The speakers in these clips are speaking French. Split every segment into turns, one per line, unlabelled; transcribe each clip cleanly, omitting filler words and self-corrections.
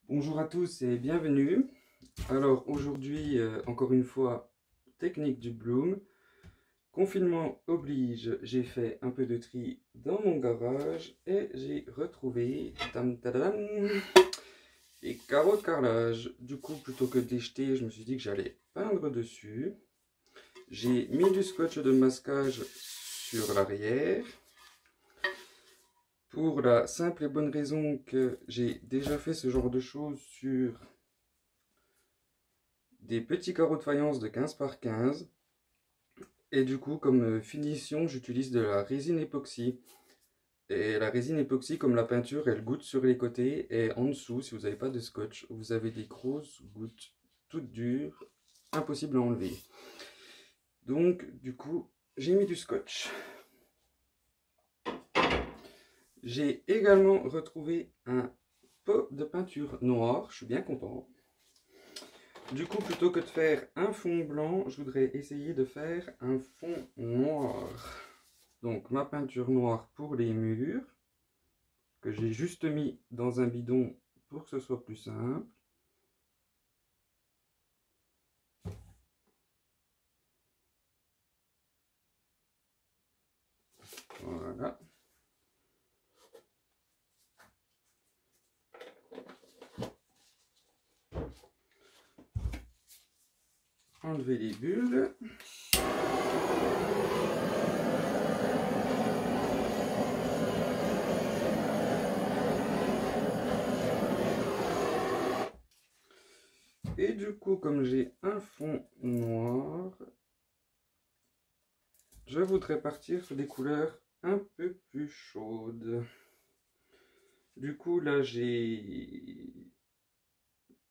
Bonjour à tous et bienvenue. Alors aujourd'hui, encore une fois, technique du Bloom. Confinement oblige, j'ai fait un peu de tri dans mon garage et j'ai retrouvé tam, tadam, les carreaux de carrelage. Du coup, plutôt que de les jeter, je me suis dit que j'allais peindre dessus. J'ai mis du scotch de masquage sur l'arrière. Pour la simple et bonne raison que j'ai déjà fait ce genre de choses sur des petits carreaux de faïence de 15 par 15. Et du coup, comme finition, j'utilise de la résine époxy. Et la résine époxy, comme la peinture, elle goutte sur les côtés. Et en dessous, si vous n'avez pas de scotch, vous avez des grosses gouttes toutes dures, impossible à enlever. Donc, du coup, j'ai mis du scotch. J'ai également retrouvé un pot de peinture noire. Je suis bien content. Du coup, plutôt que de faire un fond blanc, je voudrais essayer de faire un fond noir. Donc, ma peinture noire pour les murs, que j'ai juste mis dans un bidon pour que ce soit plus simple. Voilà. Enlever les bulles. Et du coup, comme j'ai un fond noir, je voudrais partir sur des couleurs un peu plus chaudes. Du coup, là, j'ai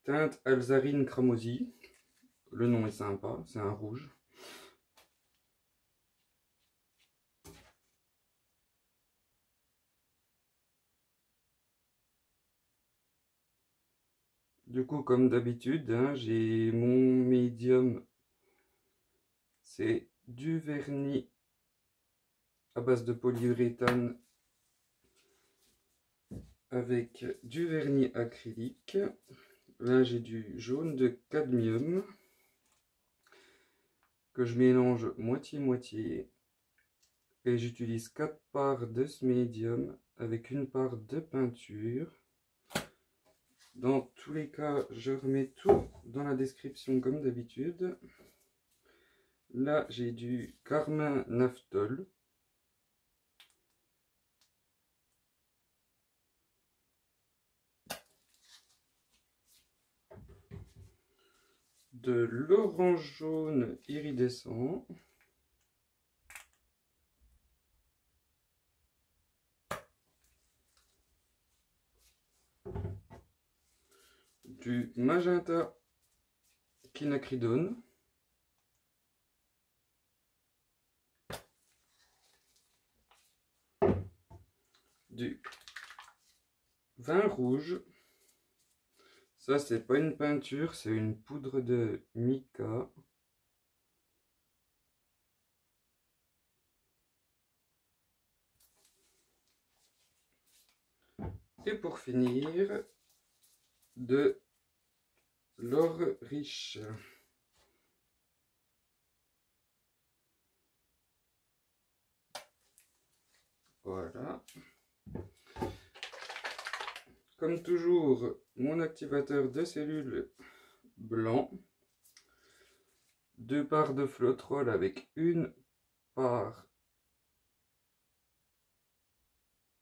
teinte Alzarine Cramoisi. Le nom est sympa, c'est un rouge. Du coup, comme d'habitude, hein, j'ai mon médium, c'est du vernis à base de polyuréthane avec du vernis acrylique. Là, j'ai du jaune de cadmium que je mélange moitié-moitié. Et j'utilise 4 parts de ce médium avec une part de peinture. Dans tous les cas, je remets tout dans la description comme d'habitude. Là, j'ai du carmin naphthol. De l'orange jaune iridescent. Du magenta quinacridone. Du vin rouge. Ça, c'est pas une peinture, c'est une poudre de mica. Et pour finir, de l'or riche. Voilà. Comme toujours, mon activateur de cellules blanc. 2 parts de Floetrol avec une part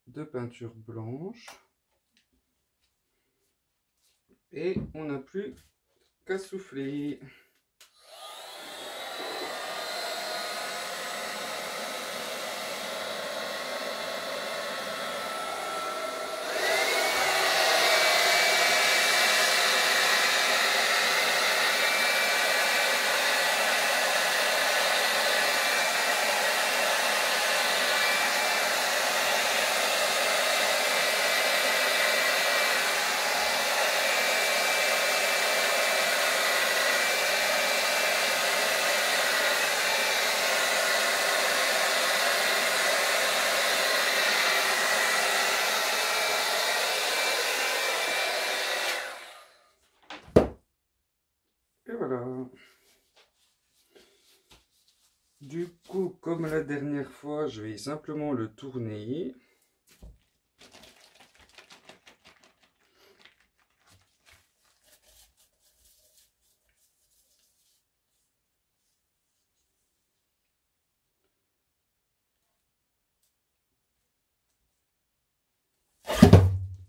de peinture blanche. Et on n'a plus qu'à souffler. voilà. Du coup, comme la dernière fois, je vais simplement le tourner.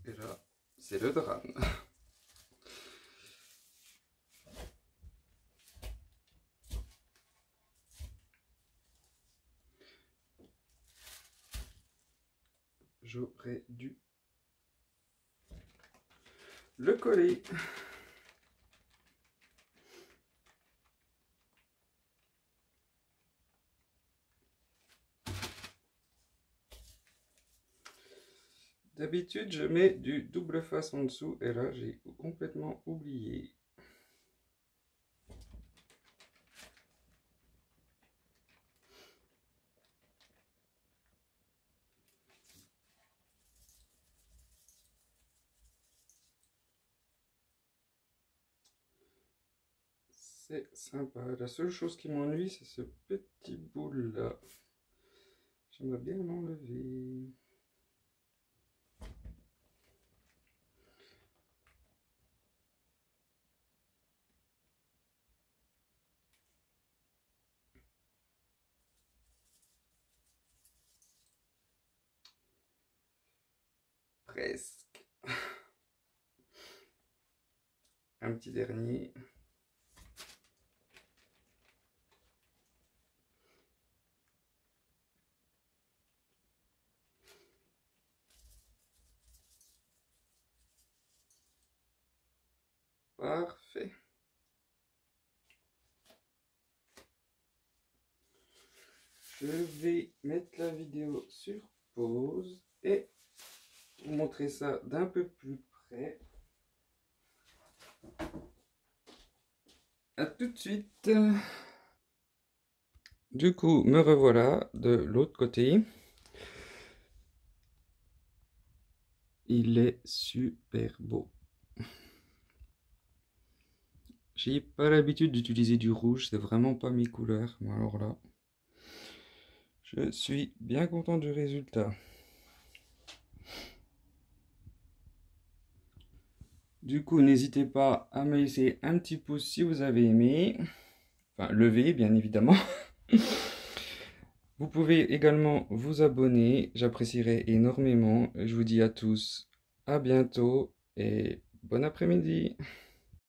Et là, c'est le drame. J'aurais dû le coller. D'habitude, je mets du double face en dessous et là, j'ai complètement oublié. C'est sympa. La seule chose qui m'ennuie, c'est ce petit boule là. J'aimerais bien l'enlever. Presque. Un petit dernier. Parfait. Je vais mettre la vidéo sur pause et vous montrer ça d'un peu plus près. A tout de suite. Du coup, me revoilà de l'autre côté. Il est super beau. J'ai pas l'habitude d'utiliser du rouge, c'est vraiment pas mes couleurs. Mais alors là, je suis bien content du résultat. Du coup, n'hésitez pas à me laisser un petit pouce si vous avez aimé. Enfin, lever, bien évidemment. Vous pouvez également vous abonner, j'apprécierais énormément. Je vous dis à tous à bientôt et bon après-midi.